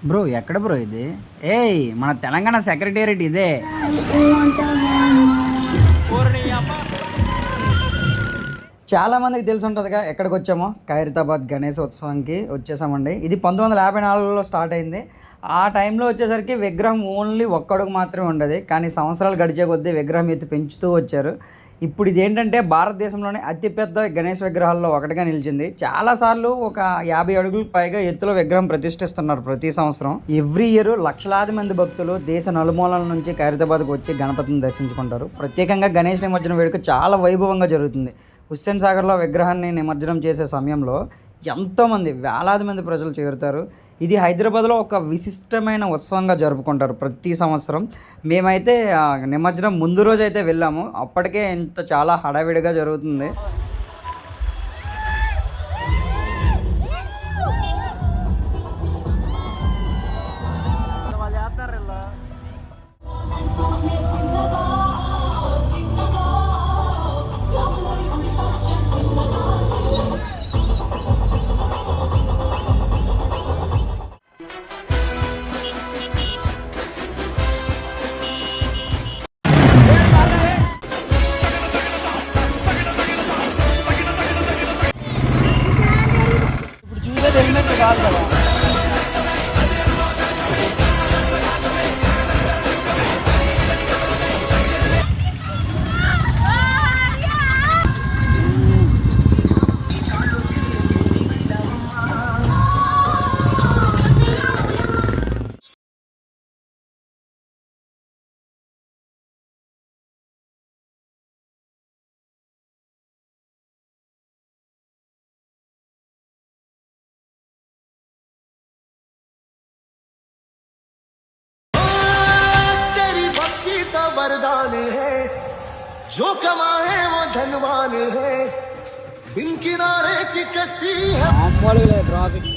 Bro ఎక్కడ bro ఇది? ఏయ్ మన తెలంగాణ సెక్రటేరియట్ ఇదే. చాలా మందికి తెలిసి ఉంటుందిగా ఎక్కడికి వచ్చామో. ఖైరతాబాద్ గణేష్ ఉత్సవానికి వచ్చేసామండి. ఇది 1954లో స్టార్ట్ అయింది. ఆ టైంలో వచ్చేసరికి విగ్రహం ఓన్లీ ఒక్కడుగు మాత్రమే ఉండేది. కానీ సంవత్సరాలు గడిచే కొద్దీ విగ్రహం ఎత్తి పెంచుతూ వచ్చారు. ఇప్పుడు ఇదేంటంటే భారతదేశంలోనే అతిపెద్ద గణేష్ విగ్రహాల్లో ఒకటిగా నిలిచింది. చాలాసార్లు ఒక 50 అడుగులకు పైగా ఎత్తులో విగ్రహం ప్రతిష్ఠిస్తున్నారు ప్రతి సంవత్సరం. ఎవ్రీ ఇయర్ లక్షలాది మంది భక్తులు దేశ నలుమూలల నుంచి ఖైరతాబాద్కు వచ్చి గణపతిని దర్శించుకుంటారు. ప్రత్యేకంగా గణేష్ నిమజ్జనం వేడుక చాలా వైభవంగా జరుగుతుంది. హుస్సేన్ సాగర్లో విగ్రహాన్ని నిమజ్జనం చేసే సమయంలో ఎంతోమంది వేలాది మంది ప్రజలు చేరుతారు. ఇది హైదరాబాద్లో ఒక విశిష్టమైన ఉత్సవంగా జరుపుకుంటారు ప్రతి సంవత్సరం. మేమైతే నిమజ్జనం ముందు రోజు అయితే వెళ్ళాము. అప్పటికే ఇంత చాలా హడావిడిగా జరుగుతుంది. ఇప్పుడు చూసేది హెల్మెట్ కాదు కదా. वरदान है जो कमाए वो धनवान है बिन किनारे की कश्ती है। మామూలుగా ట్రాఫిక్